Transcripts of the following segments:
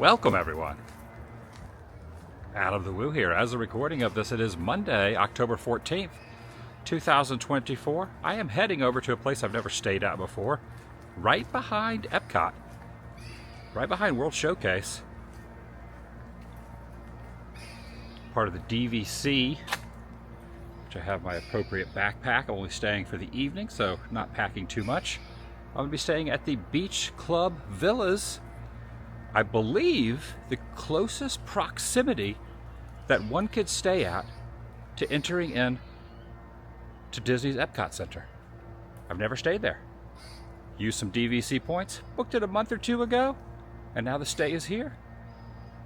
Welcome everyone. Adam the Woo here. As a recording of this, it is Monday, October 14th, 2024. I am heading over to a place I've never stayed at before, right behind Epcot, right behind World Showcase. Part of the DVC, which I have my appropriate backpack. I'm only staying for the evening, so not packing too much. I'm going to be staying at the Beach Club Villas. I believe the closest proximity that one could stay at to entering in to Disney's Epcot Center. I've never stayed there. Used some DVC points, booked it a month or two ago, and now the stay is here.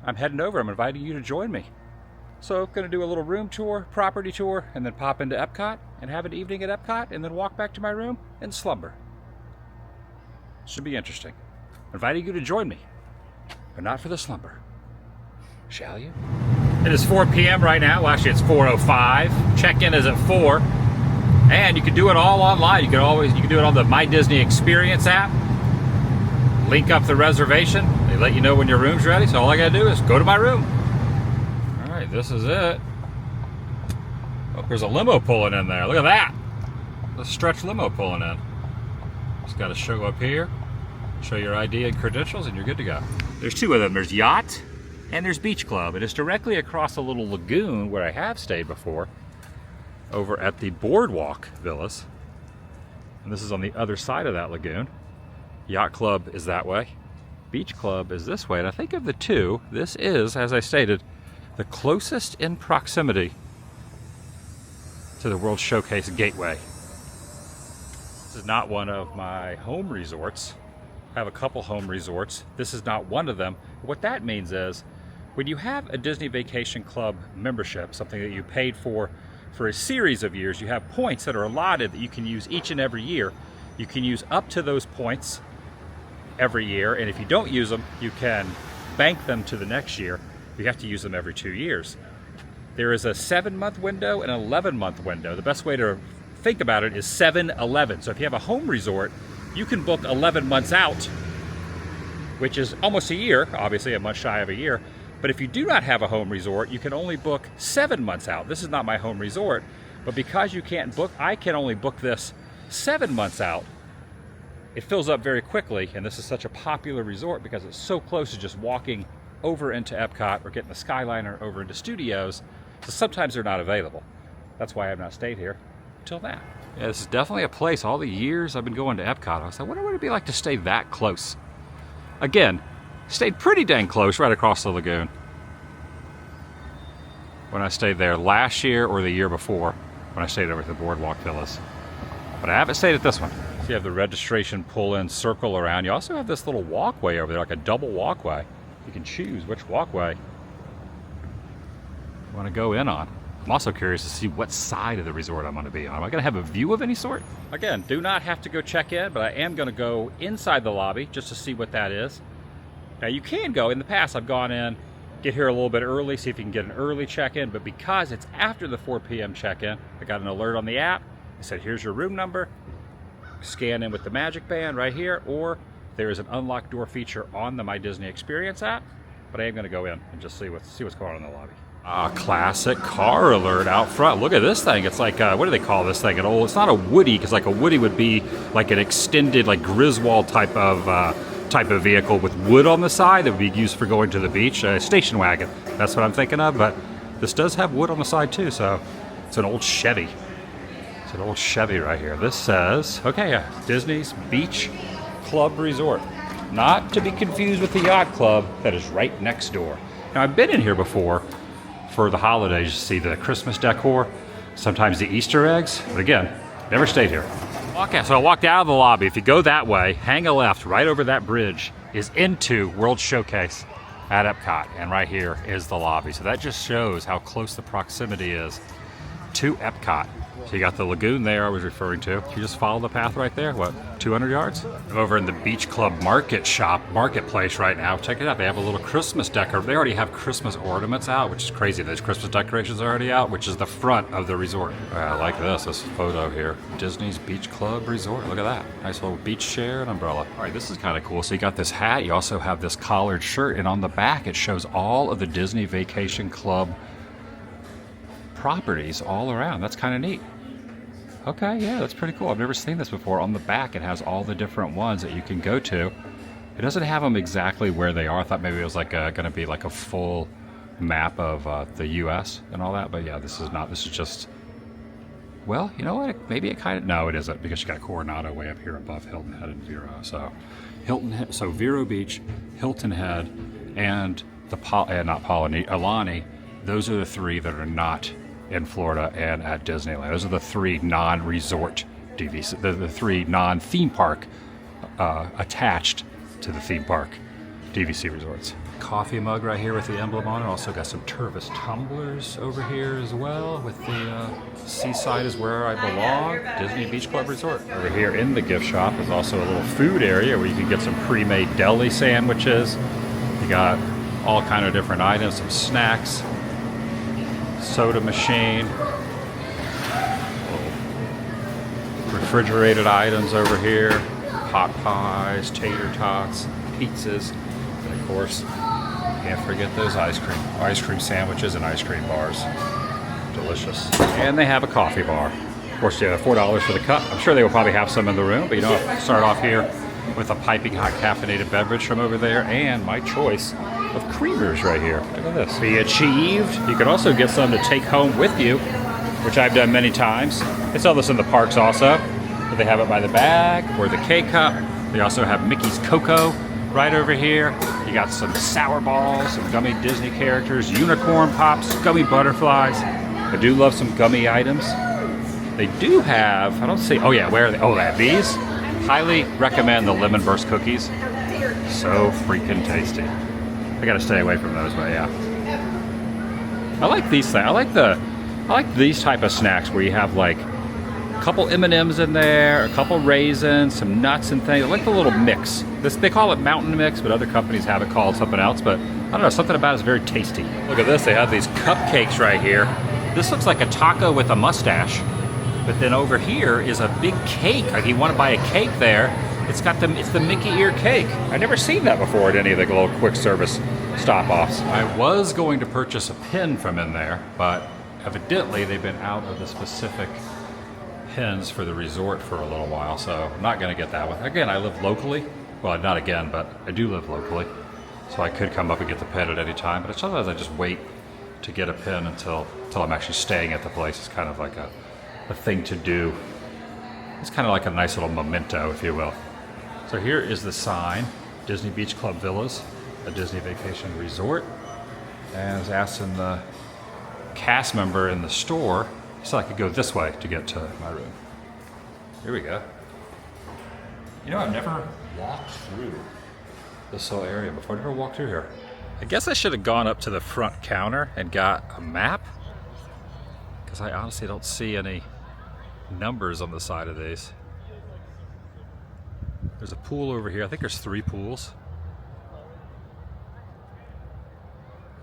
I'm heading over. I'm inviting you to join me. So, going to do a little room tour, property tour, and then pop into Epcot and have an evening at Epcot, and then walk back to my room and slumber. Should be interesting. Inviting you to join me, but not for the slumber. Shall you? It is 4 p.m. right now. Well, actually, it's 4:05. Check-in is at 4. And you can do it all online. You can do it on the My Disney Experience app. Link up the reservation. They let you know when your room's ready. So all I got to do is go to my room. All right, this is it. Oh, there's a limo pulling in there. Look at that. A stretch limo pulling in. Just got to show up here, show your ID and credentials, and you're good to go. There's two of them. There's Yacht and there's Beach Club. And it's directly across a little lagoon where I have stayed before, over at the Boardwalk Villas. And this is on the other side of that lagoon. Yacht Club is that way. Beach Club is this way. And I think of the two, this is, as I stated, the closest in proximity to the World Showcase Gateway. This is not one of my home resorts. I have a couple home resorts. This is not one of them. What that means is, when you have a Disney Vacation Club membership, something that you paid for a series of years, you have points that are allotted that you can use each and every year. You can use up to those points every year, and if you don't use them, you can bank them to the next year. You have to use them every 2 years. There is a 7-month window and an 11-month window. The best way to think about it is 7-11. So if you have a home resort, you can book 11 months out, which is almost a year, obviously a month shy of a year. But if you do not have a home resort, you can only book 7 months out. This is not my home resort, but because you can't book, I can only book this 7 months out. It fills up very quickly, and this is such a popular resort because it's so close to just walking over into Epcot or getting the Skyliner over into Studios. So sometimes they're not available. That's why I've not stayed here until now. Yeah, this is definitely a place. All the years I've been going to Epcot, I was like, what would it be like to stay that close? Again, stayed pretty dang close right across the lagoon when I stayed there last year or the year before when I stayed over at the Boardwalk Villas. But I haven't stayed at this one. So you have the registration pull-in circle around. You also have this little walkway over there, like a double walkway. You can choose which walkway you want to go in on. I'm also curious to see what side of the resort I'm going to be on. Am I going to have a view of any sort? Again, do not have to go check in, but I am going to go inside the lobby just to see what that is. Now you can go, in the past I've gone in, get here a little bit early, see if you can get an early check-in, but because it's after the 4 p.m. check-in, I got an alert on the app. It said, here's your room number. Scan in with the Magic Band right here, or there is an unlocked door feature on the My Disney Experience app, but I am going to go in and just see what's going on in the lobby. Classic car alert out front. Look at this thing. It's like, what do they call this thing? It's not a Woody, because like a Woody would be like an extended, like Griswold type of vehicle with wood on the side that would be used for going to the beach. A station wagon. That's what I'm thinking of. But this does have wood on the side too. So it's an old Chevy. It's an old Chevy right here. This says, okay, yeah, Disney's Beach Club Resort. Not to be confused with the Yacht Club that is right next door. Now I've been in here before for the holidays to see the Christmas decor, sometimes the Easter eggs, but again, never stayed here. Okay, so I walked out of the lobby. If you go that way, hang a left, right over that bridge is into World Showcase at Epcot, and right here is the lobby. So that just shows how close the proximity is to Epcot. So you got the lagoon there I was referring to. You just follow the path right there. What, 200 yards? I'm over in the Beach Club marketplace right now. Check it out. They have a little Christmas decor. They already have Christmas ornaments out, which is crazy. There's Christmas decorations already out, which is the front of the resort. I like this photo here. Disney's Beach Club Resort. Look at that. Nice little beach chair and umbrella. All right, this is kind of cool. So you got this hat. You also have this collared shirt, and on the back it shows all of the Disney Vacation Club properties all around. That's kind of neat. Okay, yeah, that's pretty cool. I've never seen this before. On the back, it has all the different ones that you can go to. It doesn't have them exactly where they are. I thought maybe it was like going to be like a full map of the U.S. and all that, but yeah, this is not. This is just, well, you know what? Maybe it kind of, no, it isn't, because you got Coronado way up here above Hilton Head and Vero. So Vero Beach, Hilton Head, and Alani. Those are the three that are not in Florida and at Disneyland. Those are the three non-resort DVC, the three non-theme park attached to the theme park DVC resorts. Coffee mug right here with the emblem on it. Also got some Tervis tumblers over here as well with the seaside is where I belong, Disney Beach Club Resort. Over here in the gift shop is also a little food area where you can get some pre-made deli sandwiches. You got all kind of different items, some snacks, soda machine, refrigerated items over here, hot pies, tater tots, pizzas, and of course, can't forget those ice cream sandwiches and ice cream bars. Delicious. And they have a coffee bar. Of course, you have $4 for the cup. I'm sure they will probably have some in the room, but you know, I'll start off here with a piping hot caffeinated beverage from over there, and my choice of creamers right here. Look at this. Be achieved. You can also get some to take home with you, which I've done many times. They sell this in the parks also. But they have it by the bag or the K-cup. They also have Mickey's Cocoa right over here. You got some sour balls, some gummy Disney characters, unicorn pops, gummy butterflies. I do love some gummy items. They do have, I don't see, oh yeah, where are they? Oh, they have these. Highly recommend the lemon burst cookies. So freaking tasty. I gotta stay away from those, but yeah. I like these things. I like these type of snacks where you have like a couple M&Ms in there, a couple raisins, some nuts and things. I like the little mix. They call it mountain mix, but other companies have it called something else. But I don't know, something about it is very tasty. Look at this. They have these cupcakes right here. This looks like a taco with a mustache. But then over here is a big cake. Like you want to buy a cake there. It's the Mickey ear cake. I've never seen that before at any of the little quick service stop-offs. I was going to purchase a pin from in there, but evidently they've been out of the specific pins for the resort for a little while, so I'm not going to get that one. Again, I live locally. Well, not again, but I do live locally, so I could come up and get the pin at any time. But sometimes I just wait to get a pin until I'm actually staying at the place. It's kind of like a thing to do. It's kind of like a nice little memento, if you will. So here is the sign, Disney Beach Club Villas, a Disney Vacation Resort. And I was asking the cast member in the store, he said I could go this way to get to my room. Here we go. You know, I've never walked through this whole area before. I've never walked through here. I guess I should have gone up to the front counter and got a map, because I honestly don't see any numbers on the side of these. There's a pool over here. I think there's 3 pools.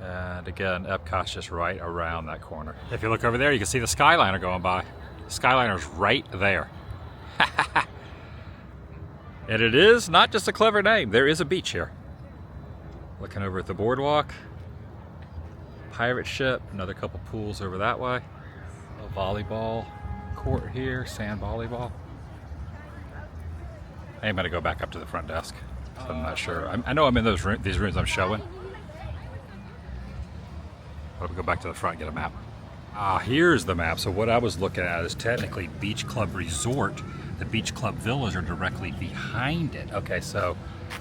And again, Epcot's just right around that corner. If you look over there, you can see the Skyliner going by. The Skyliner's right there. And it is not just a clever name. There is a beach here. Looking over at the boardwalk. Pirate ship, another couple pools over that way. A volleyball court here, sand volleyball. I'm gonna go back up to the front desk. I'm not sure. I know I'm in these rooms I'm showing. But I'll go back to the front and get a map. Here's the map. So what I was looking at is technically Beach Club Resort. The Beach Club Villas are directly behind it. Okay, so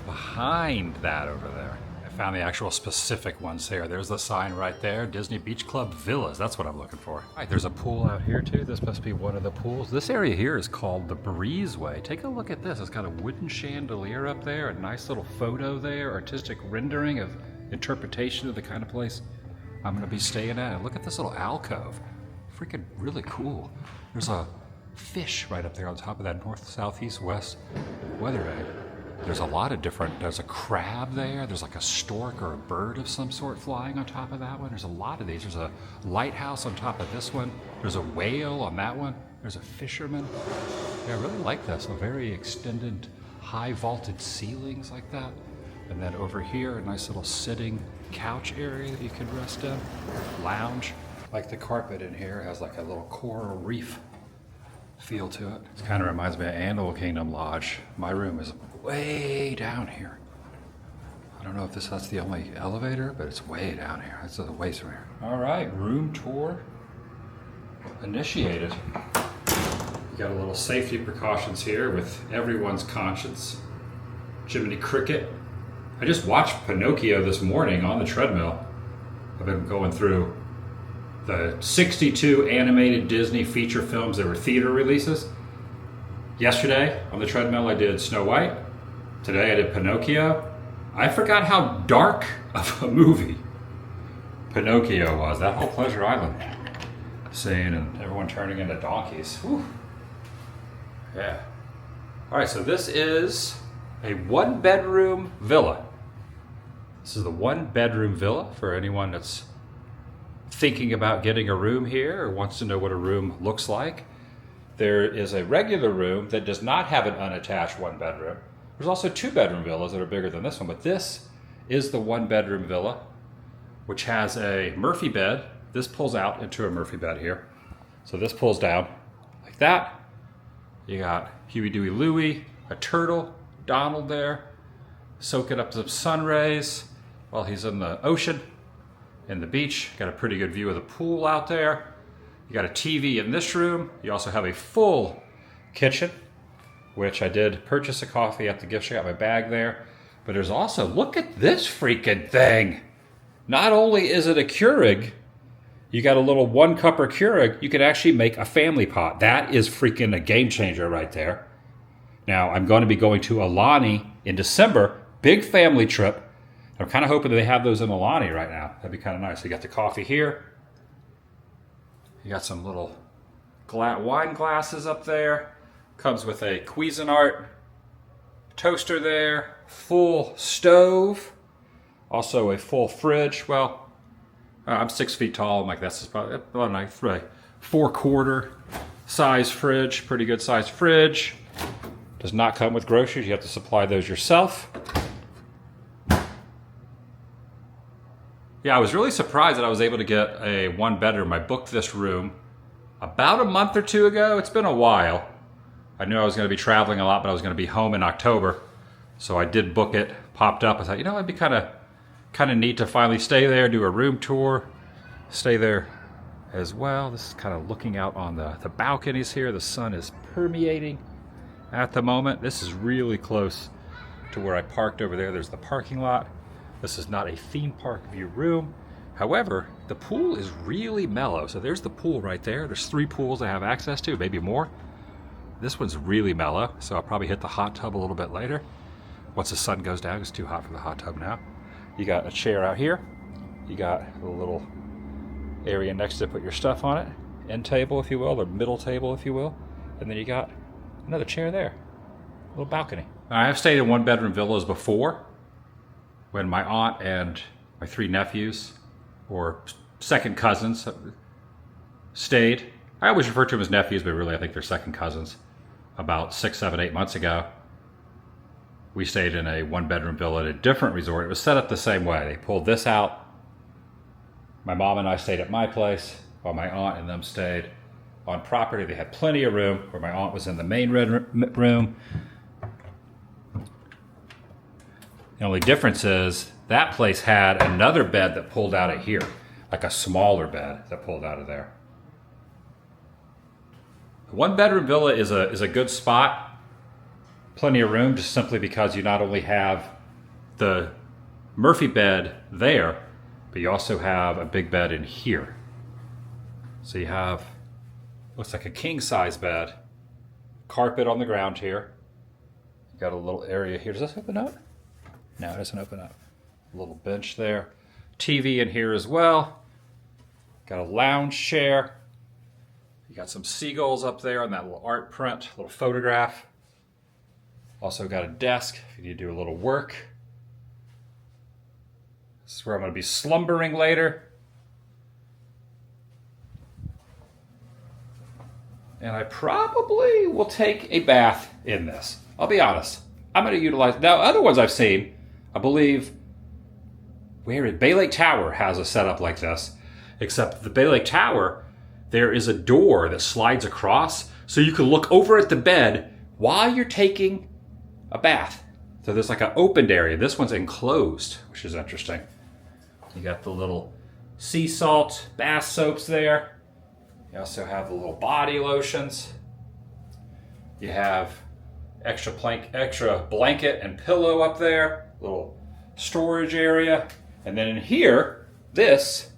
behind that over there. I found the actual specific ones there. There's the sign right there, Disney Beach Club Villas. That's what I'm looking for. All right, there's a pool out here too. This must be one of the pools. This area here is called the Breezeway. Take a look at this. It's got a wooden chandelier up there, a nice little photo there, artistic rendering of interpretation of the kind of place I'm gonna be staying at. And look at this little alcove freaking really cool. There's a fish right up there on top of that north, south, east, west weather vane. There's a lot of different, there's a crab there. There's like a stork or a bird of some sort flying on top of that one. There's a lot of these. There's a lighthouse on top of this one. There's a whale on that one. There's a fisherman. Yeah, I really like this. A very extended, high vaulted ceilings like that. And then over here, a nice little sitting couch area that you can rest in. Lounge. Like the carpet in here has like a little coral reef feel to it. It kind of reminds me of Animal Kingdom Lodge. My room is way down here. I don't know if that's the only elevator, but it's way down here. It's a ways from here. All right, room tour initiated. You got a little safety precautions here with everyone's conscience. Jiminy Cricket. I just watched Pinocchio this morning on the treadmill. I've been going through the 62 animated Disney feature films that were theater releases. Yesterday on the treadmill I did Snow White. Today I did Pinocchio. I forgot how dark of a movie Pinocchio was. That whole Pleasure Island scene and everyone turning into donkeys. Whew. Yeah. All right, so this is a one-bedroom villa. This is the one-bedroom villa for anyone that's thinking about getting a room here or wants to know what a room looks like. There is a regular room that does not have an unattached one-bedroom. There's also two-bedroom villas that are bigger than this one, but this is the one-bedroom villa, which has a Murphy bed. This pulls out into a Murphy bed here. So this pulls down like that. You got Huey, Dewey, Louie, a turtle, Donald there, soaking up some sun rays while he's in the ocean, in the beach. Got a pretty good view of the pool out there. You got a TV in this room. You also have a full kitchen, which I did purchase a coffee at the gift shop. I got my bag there. But there's also, look at this freaking thing. Not only is it a Keurig, you got a little 1-cupper Keurig, you can actually make a family pot. That is freaking a game changer right there. Now, I'm going to be going to Alani in December, big family trip. I'm kind of hoping that they have those in Alani right now. That'd be kind of nice. You got the coffee here. You got some little wine glasses up there. Comes with a Cuisinart toaster there, full stove, also a full fridge. Well, I'm 6 feet tall. I'm like, that's probably about a nice 4-quarter size fridge, pretty good size fridge. Does not come with groceries. You have to supply those yourself. Yeah, I was really surprised that I was able to get a one-bedroom. I booked this room about a month or two ago. It's been a while. I knew I was going to be traveling a lot, but I was going to be home in October. So I did book it, popped up. I thought, it'd be kind of neat to finally stay there, do a room tour, stay there as well. This is kind of looking out on the balconies here. The sun is permeating at the moment. This is really close to where I parked over there. There's the parking lot. This is not a theme park view room. However, the pool is really mellow. So there's the pool right there. There's 3 pools I have access to, maybe more. This one's really mellow, so I'll probably hit the hot tub a little bit later. Once the sun goes down, it's too hot for the hot tub now. You got a chair out here. You got a little area next to put your stuff on it. End table, if you will, or middle table, if you will. And then you got another chair there. A little balcony. Now, I have stayed in one-bedroom villas before when my aunt and my 3 nephews, or second cousins, stayed. I always refer to them as nephews, but really I think they're second cousins. About 6, 7, 8 months ago, we stayed in a one-bedroom villa at a different resort. It was set up the same way. They pulled this out. My mom and I stayed at my place, while my aunt and them stayed on property. They had plenty of room, where my aunt was in the main room. The only difference is that place had another bed that pulled out of here, like a smaller bed that pulled out of there. The one-bedroom villa is a good spot. Plenty of room, just simply because you not only have the Murphy bed there, but you also have a big bed in here. So you have, looks like a king-size bed, carpet on the ground here. You got a little area here. Does this open up? No, it doesn't open up. A little bench there. TV in here as well. Got a lounge chair. You got some seagulls up there on that little art print, little photograph. Also got a desk if you need to do a little work. This is where I'm going to be slumbering later. And I probably will take a bath in this. I'll be honest. I'm going to utilize... Now, other ones I've seen, I believe... Where is Bay Lake Tower has a setup like this. Except the Bay Lake Tower, there is a door that slides across. So you can look over at the bed while you're taking a bath. So there's like an opened area. This one's enclosed, which is interesting. You got the little sea salt bath soaps there. You also have the little body lotions. You have extra blanket and pillow up there. Little storage area. And then in here, this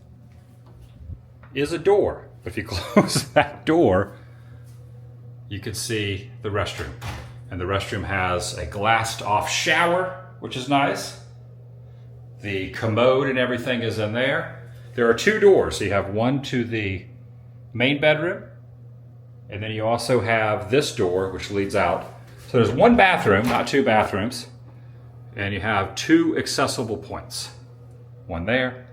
is a door. If you close that door, you can see the restroom. And the restroom has a glassed off shower, which is nice. The commode and everything is in there. There are two doors. So you have one to the main bedroom, and then you also have this door which leads out. So there's one bathroom, not two bathrooms, and you have two accessible points. One there,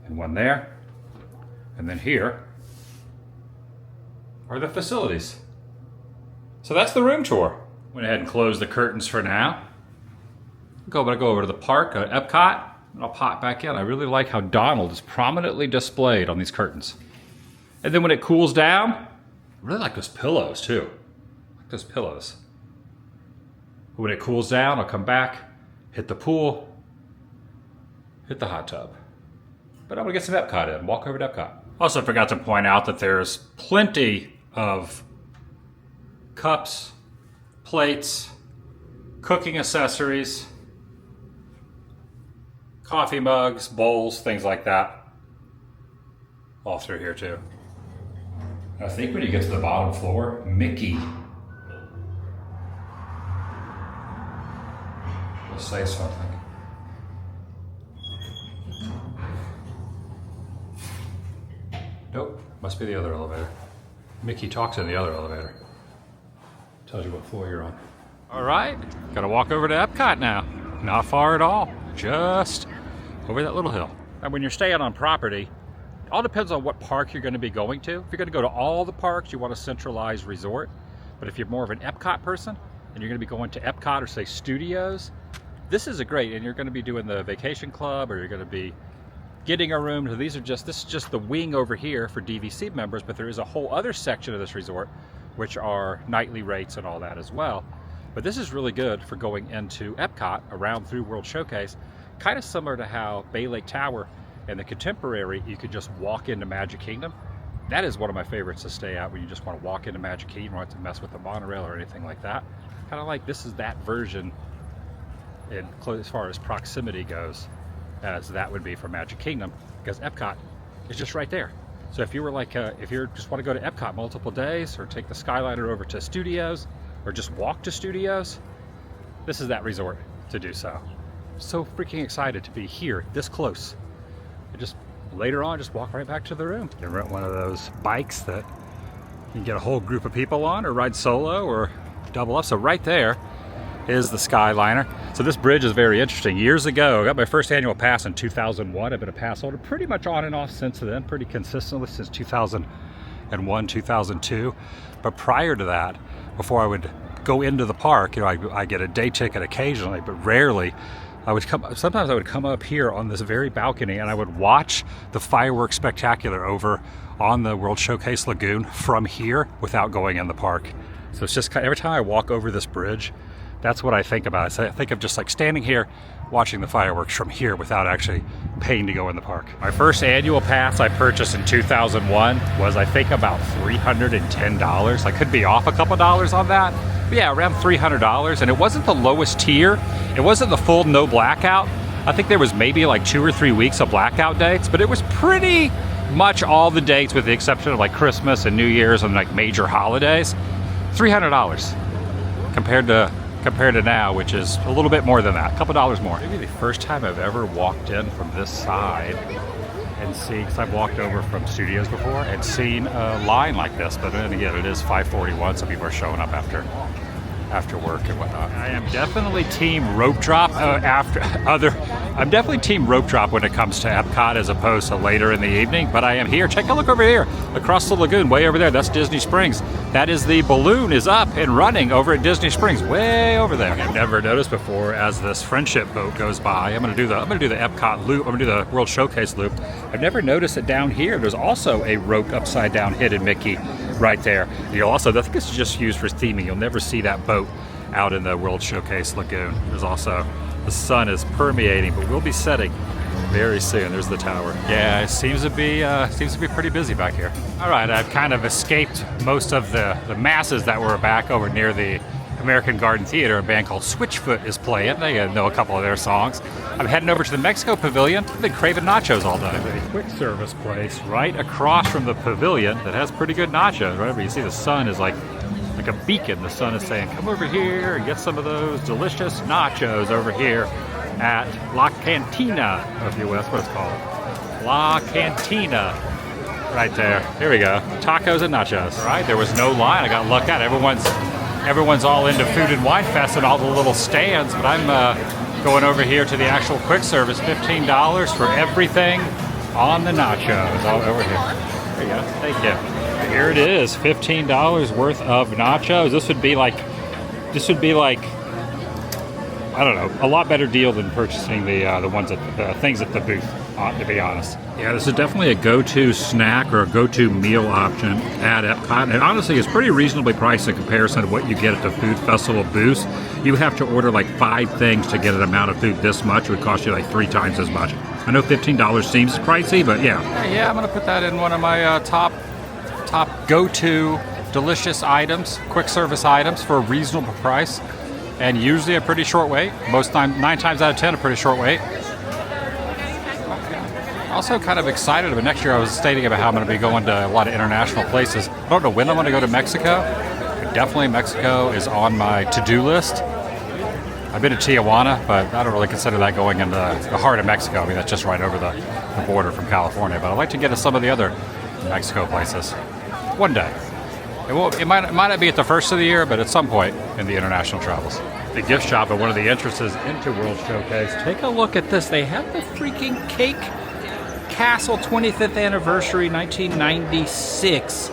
and then here are the facilities. So that's the room tour. Went ahead and closed the curtains for now. I'm gonna go over to the park at Epcot, and I'll pop back in. I really like how Donald is prominently displayed on these curtains. And then when it cools down, I really like those pillows too. I like those pillows. When it cools down, I'll come back, hit the pool, hit the hot tub. But I'm gonna get some Epcot in, walk over to Epcot. Also forgot to point out that there's plenty of cups, plates, cooking accessories, coffee mugs, bowls, things like that. All through here too. I think when you get to the bottom floor, Mickey will say something. Nope, must be the other elevator. Mickey talks in the other elevator. Tells you what floor you're on. All right, gotta walk over to Epcot now. Not far at all, just over that little hill. And when you're staying on property, it all depends on what park you're gonna be going to. If you're gonna go to all the parks, you want a centralized resort. But if you're more of an Epcot person, and you're gonna be going to Epcot or say Studios, this is a great, and you're gonna be doing the vacation club, or you're gonna be getting a room. So this is just the wing over here for DVC members, but there is a whole other section of this resort, which are nightly rates and all that as well. But this is really good for going into Epcot around through World Showcase, kind of similar to how Bay Lake Tower and the Contemporary, you could just walk into Magic Kingdom. That is one of my favorites to stay at when you just want to walk into Magic Kingdom, you don't have to mess with the monorail or anything like that. Kind of like this is that version in, as far as proximity goes, as that would be for Magic Kingdom, because Epcot is just right there. So if you were like, if you just want to go to Epcot multiple days, or take the Skyliner over to Studios, or just walk to Studios, this is that resort to do so. So freaking excited to be here, this close. And just later on, just walk right back to the room. You rent one of those bikes that you can get a whole group of people on, or ride solo, or double up. So right there is the Skyliner. So this bridge is very interesting. Years ago, I got my first annual pass in 2001. I've been a pass holder pretty much on and off since then, pretty consistently since 2001, 2002. But prior to that, before I would go into the park, you know, I get a day ticket occasionally, but rarely. Sometimes I would come up here on this very balcony and I would watch the fireworks spectacular over on the World Showcase Lagoon from here without going in the park. So it's just, every time I walk over this bridge, that's what I think about. So I think of just like standing here watching the fireworks from here without actually paying to go in the park. My first annual pass I purchased in 2001 was, I think, about $310. I could be off a couple dollars on that. But yeah, around $300. And it wasn't the lowest tier. It wasn't the full no blackout. I think there was maybe like 2 or 3 weeks of blackout dates, but it was pretty much all the dates with the exception of like Christmas and New Year's and like major holidays. $300 compared to now, which is a little bit more than that, a couple dollars more. Maybe the first time I've ever walked in from this side and see, because I've walked over from studios before and seen a line like this, but then again, it is 5:41, so people are showing up after work and whatnot. I am definitely team rope drop I'm definitely team rope drop when it comes to Epcot as opposed to later in the evening, but I am here. Take a look over here across the lagoon, way over there. That's Disney Springs. That is the balloon is up and running over at Disney Springs, way over there. I've never noticed before as this friendship boat goes by. I'm gonna do the Epcot loop. I'm gonna do the World Showcase loop. I've never noticed that down here there's also a roped upside down hidden Mickey right there. You'll also, I think this is just used for theming. You'll never see that boat out in the World Showcase lagoon. There's also, the sun is permeating, but we'll be setting very soon. There's the tower. Yeah, it seems to be pretty busy back here. All right, I've kind of escaped most of the masses that were back over near the American Garden Theater. A band called Switchfoot is playing. They know a couple of their songs. I'm heading over to the Mexico Pavilion. I've been craving nachos all day. There's a quick service place right across from the pavilion that has pretty good nachos. Right, you see the sun is like a beacon. The sun is saying, come over here and get some of those delicious nachos over here at La Cantina, if you will. That's what it's called. La Cantina. Right there. Here we go. Tacos and nachos. All right, there was no line. I got lucked out. Everyone's all into Food and Wine Fest and all the little stands, but I'm going over here to the actual quick service. $15 for everything on the nachos. All over here. There you go. Thank you. Here it is, $15 worth of nachos. This would be like, I don't know, a lot better deal than purchasing the things at the booth, to be honest. Yeah, this is definitely a go-to snack or a go-to meal option at Epcot. And honestly, it's pretty reasonably priced in comparison to what you get at the Food Festival booths. You would have to order like 5 things to get an amount of food this much. It would cost you like 3 times as much. I know $15 seems pricey, but yeah. Yeah, I'm gonna put that in one of my top go-to delicious items, quick service items for a reasonable price, and usually a pretty short wait. 9 times out of 10, a pretty short wait. Also kind of excited about next year. I was stating about how I'm going to be going to a lot of international places. I don't know when I'm going to go to Mexico, but definitely Mexico is on my to-do list. I've been to Tijuana, but I don't really consider that going in the heart of Mexico. I mean, that's just right over the border from California. But I'd like to get to some of the other Mexico places one day. It might not be at the first of the year, but at some point in the international travels. The gift shop at one of the entrances into World Showcase. Take a look at this. They have the freaking Cake Castle 25th anniversary 1996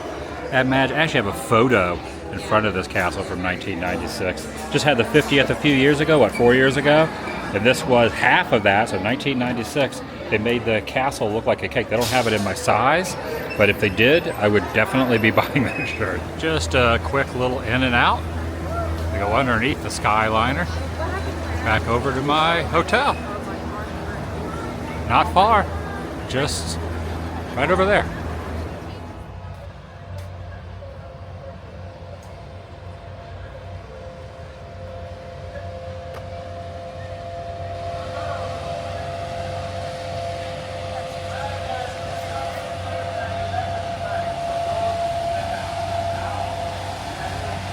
at Magic. I actually have a photo in front of this castle from 1996. Just had the 50th a few years ago, 4 years ago? And this was half of that, so 1996. They made the castle look like a cake. They don't have it in my size, but if they did, I would definitely be buying that shirt. Just a quick little in and out. I go underneath the Skyliner, back over to my hotel. Not far, just right over there.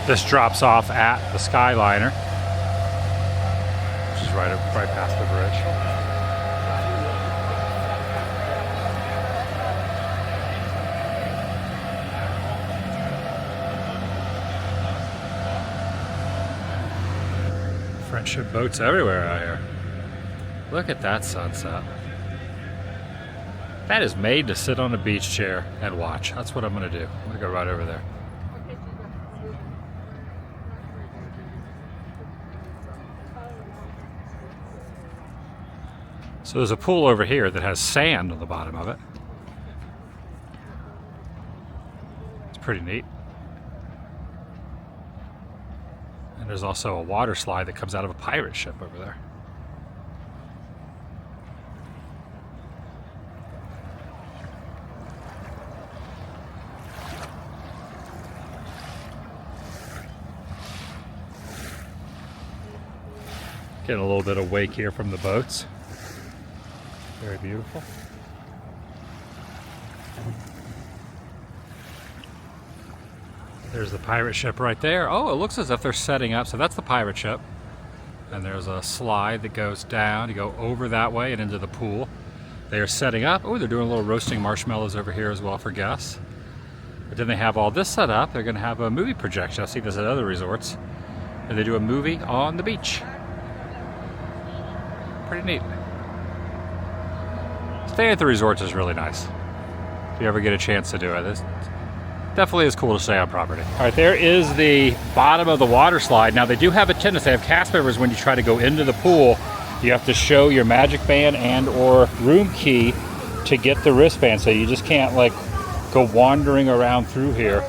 This drops off at the Skyliner, which is right past the bridge. Friendship boats everywhere out here. Look at that sunset. That is made to sit on a beach chair and watch. That's what I'm going to do. I'm going to go right over there. So there's a pool over here that has sand on the bottom of it. It's pretty neat. And there's also a water slide that comes out of a pirate ship over there. Getting a little bit of wake here from the boats. Very beautiful. There's the pirate ship right there. Oh, it looks as if they're setting up. So that's the pirate ship. And there's a slide that goes down. You go over that way and into the pool. They are setting up. Oh, they're doing a little roasting marshmallows over here as well for guests. But then they have all this set up. They're going to have a movie projection. I've seen this at other resorts. And they do a movie on the beach. Pretty neat. Staying at the resorts is really nice. If you ever get a chance to do it, it definitely is cool to stay on property. All right, there is the bottom of the water slide. Now they do have attendants. They have cast members. When you try to go into the pool, you have to show your magic band and or room key to get the wristband. So you just can't like go wandering around through here.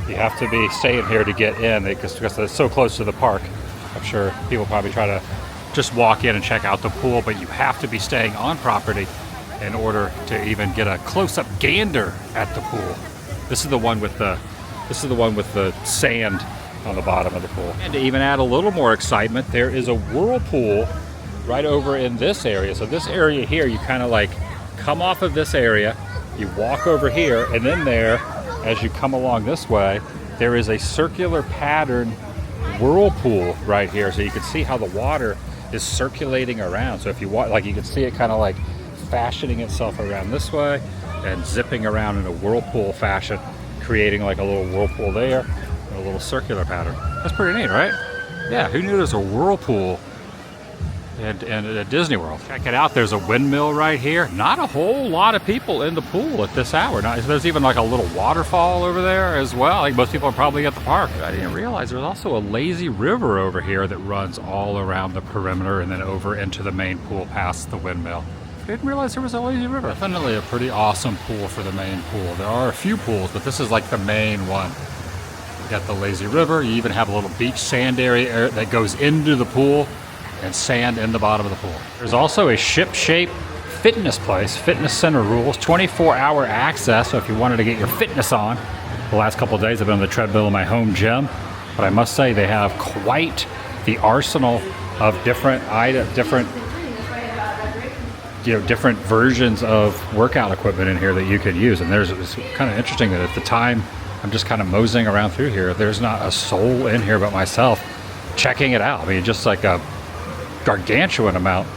You have to be staying here to get in because it's so close to the park. I'm sure people probably try to just walk in and check out the pool, but you have to be staying on property in order to even get a close-up gander at the pool. This is the one with the sand on the bottom of the pool. And to even add a little more excitement, there is a whirlpool right over in this area. So this area here, you kind of like come off of this area, you walk over here, and then there, as you come along this way, there is a circular pattern whirlpool right here. So you can see how the water is circulating around. So if you want, like you can see it kind of like fashioning itself around this way and zipping around in a whirlpool fashion, creating like a little whirlpool there and a little circular pattern. That's pretty neat, right? Yeah, who knew there's a whirlpool and at Disney World? Check it out, there's a windmill right here. Not a whole lot of people in the pool at this hour. Now, there's even like a little waterfall over there as well. Like most people are probably at the park. I didn't realize there's also a lazy river over here that runs all around the perimeter and then over into the main pool past the windmill. I didn't realize there was a lazy river. Definitely a pretty awesome pool for the main pool. There are a few pools, but this is like the main one. You got the lazy river. You even have a little beach sand area that goes into the pool and sand in the bottom of the pool. There's also a ship-shape fitness place, fitness center rules, 24-hour access. So if you wanted to get your fitness on, the last couple of days I've been on the treadmill in my home gym, but I must say they have quite the arsenal of different different versions of workout equipment in here that you could use. And it's kind of interesting that at the time I'm just kind of moseying around through here, there's not a soul in here but myself checking it out. I mean, just like a gargantuan amount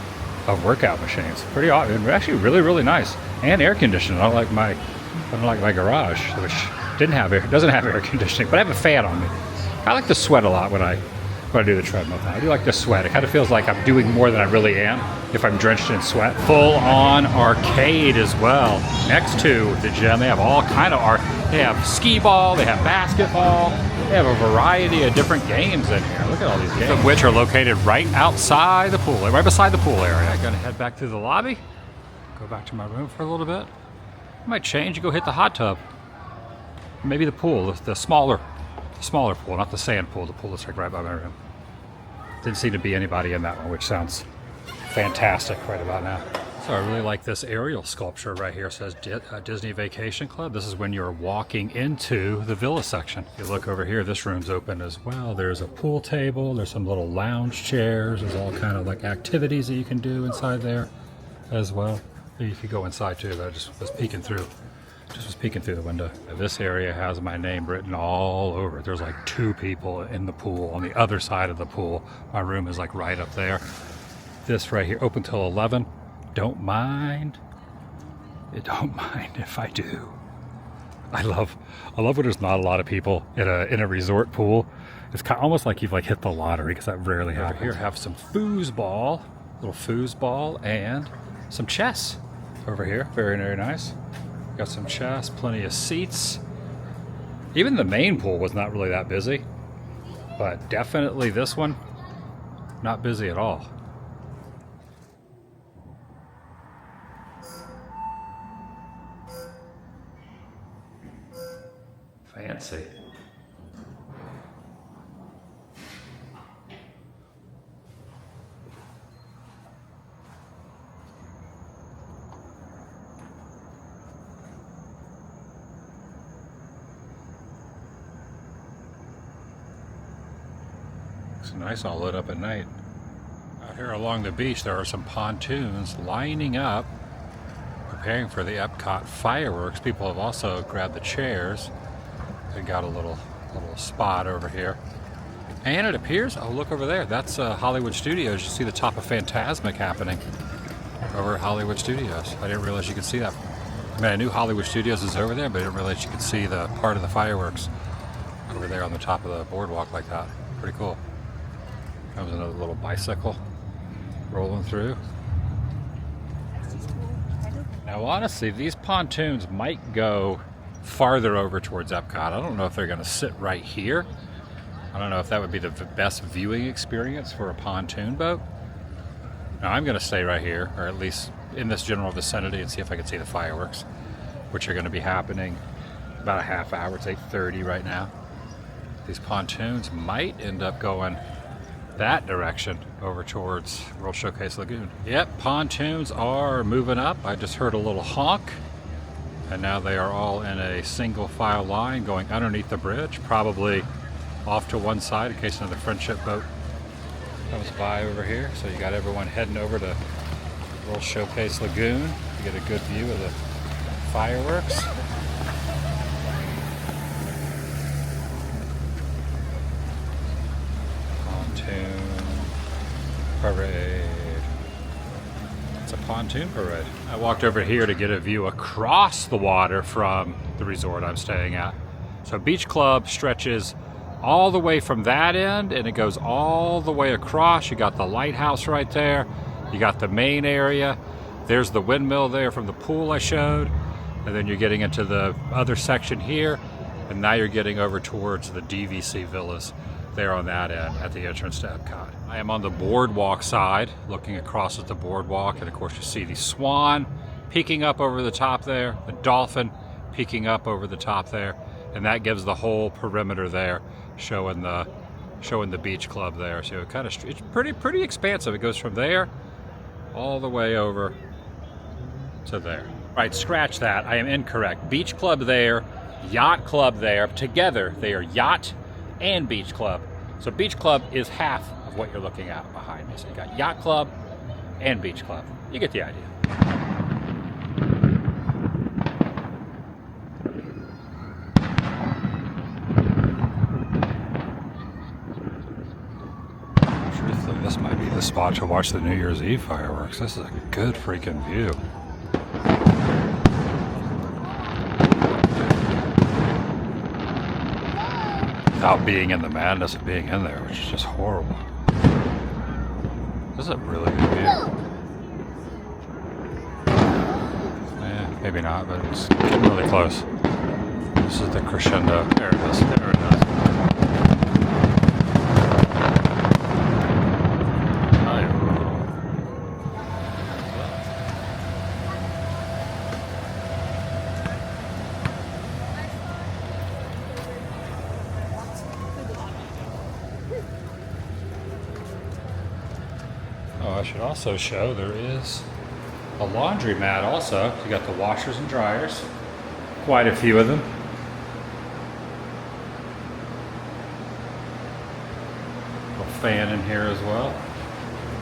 of workout machines. Pretty awesome. Actually really, really nice. And air conditioning. Unlike my garage, which doesn't have air conditioning, but I have a fan on me. I like to sweat a lot when I do the treadmill thing. I do like to sweat. It kind of feels like I'm doing more than I really am if I'm drenched in sweat. Full on arcade as well. Next to the gym, they have all kind of they have skee ball, they have basketball, they have a variety of different games in here. Look at all these games, of which are located right outside the pool, right beside the pool area. I'm gonna head back to the lobby, go back to my room for a little bit. I might change and go hit the hot tub. Maybe the pool, the smaller pool, not the sand pool, the pool that's like right by my room. Didn't seem to be anybody in that one, which sounds fantastic right about now. So I really like this aerial sculpture right here. It says Disney Vacation Club. This is when you're walking into the villa section. If you look over here, this room's open as well. There's a pool table. There's some little lounge chairs. There's all kind of like activities that you can do inside there as well. You could go inside too, but I just was peeking through. Just was peeking through the window. This area has my name written all over it. There's like 2 people in the pool on the other side of the pool. My room is like right up there. This right here, open till 11. Don't mind. Don't mind if I do. I love when there's not a lot of people in a resort pool. It's kind of almost like you've like hit the lottery because that rarely happens. Over here, have some foosball, little foosball, and some chess over here. Very, very nice. Got some chess, plenty of seats. Even the main pool was not really that busy, but definitely this one, not busy at all. Fancy. It's nice all lit up at night. Out here along the beach there are some pontoons lining up, preparing for the Epcot fireworks. People have also grabbed the chairs. They got a little spot over here. And it appears, oh look over there, that's Hollywood Studios. You see the top of Fantasmic happening over at Hollywood Studios. I didn't realize you could see that. I mean, I knew Hollywood Studios is over there, but I didn't realize you could see the part of the fireworks over there on the top of the boardwalk like that. Pretty cool. Comes another little bicycle rolling through. Now, honestly, these pontoons might go farther over towards Epcot. I don't know if they're going to sit right here. I don't know if that would be the best viewing experience for a pontoon boat. Now, I'm going to stay right here, or at least in this general vicinity, and see if I can see the fireworks, which are going to be happening about a half hour. It's 8:30 right now. These pontoons might end up going that direction over towards World Showcase Lagoon. Yep, pontoons are moving up. I just heard a little honk, and now they are all in a single file line going underneath the bridge, probably off to one side in case another friendship boat comes by over here. So you got everyone heading over to World Showcase Lagoon to get a good view of the fireworks. Pontoon parade. It's a pontoon parade. I walked over here to get a view across the water from the resort I'm staying at. So Beach Club stretches all the way from that end, and it goes all the way across. You got the lighthouse right there. You got the main area. There's the windmill there from the pool I showed. And then you're getting into the other section here. And now you're getting over towards the DVC villas there on that end at the entrance to Epcot. I am on the boardwalk side, looking across at the boardwalk. And of course you see the swan peeking up over the top there, the dolphin peeking up over the top there. And that gives the whole perimeter there, showing the beach club there. So it kind of, it's pretty expansive. It goes from there all the way over to there. Right, scratch that. I am incorrect. Beach club there, yacht club there. Together they are yacht and beach club. So beach club is half of what you're looking at behind me. So you got yacht club and beach club. You get the idea. This might be the spot to watch the New Year's Eve fireworks. This is a good freaking view. Without being in the madness of being in there, which is just horrible. This is a really good view. Yeah, maybe not, but it's getting really close. This is the crescendo. There it is. There it is. I should also show there is a laundromat also. You got the washers and dryers, quite a few of them. A little fan in here as well.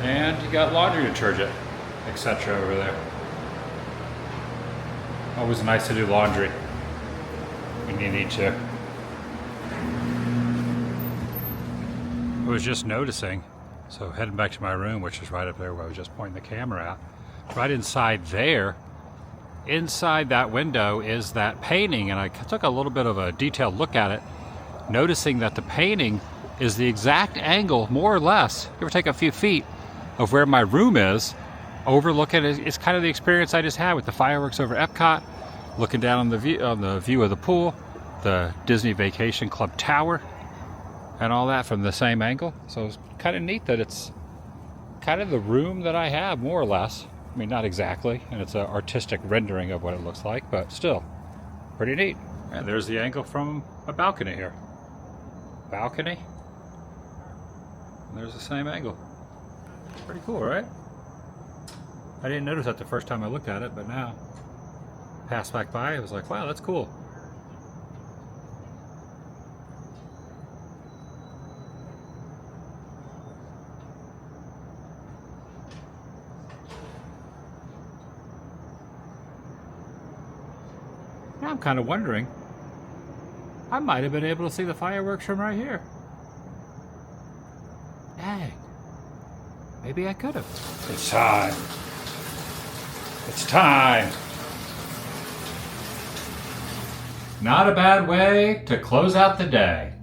And you got laundry detergent, etc. over there. Always nice to do laundry when you need to. I was just noticing, so heading back to my room, which is right up there where I was just pointing the camera at, right inside there, inside that window is that painting, and I took a little bit of a detailed look at it, noticing that the painting is the exact angle, more or less, give or take a few feet, of where my room is, overlooking it. It's kind of the experience I just had with the fireworks over Epcot, looking down on the view of the pool, the Disney Vacation Club Tower, and all that from the same angle. So it's kind of neat that it's kind of the room that I have, more or less. I mean, not exactly, and it's an artistic rendering of what it looks like, but still pretty neat. And there's the angle from a balcony here. Balcony, and there's the same angle. Pretty cool, right? I didn't notice that the first time I looked at it, but now passed back by, I was like, wow, that's cool. Now I'm kind of wondering, I might have been able to see the fireworks from right here. Dang. Maybe I could have. It's time It's time. Not a bad way to close out the day.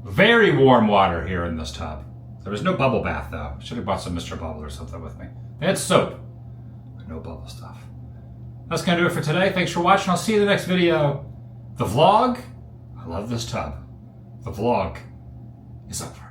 Very warm water here in this tub. There was no bubble bath though. Should have brought some Mr. Bubble or something with me. They had soap, but no bubble stuff. That's gonna do it for today. Thanks for watching. I'll see you in the next video. The vlog, I love this tub. The vlog is over.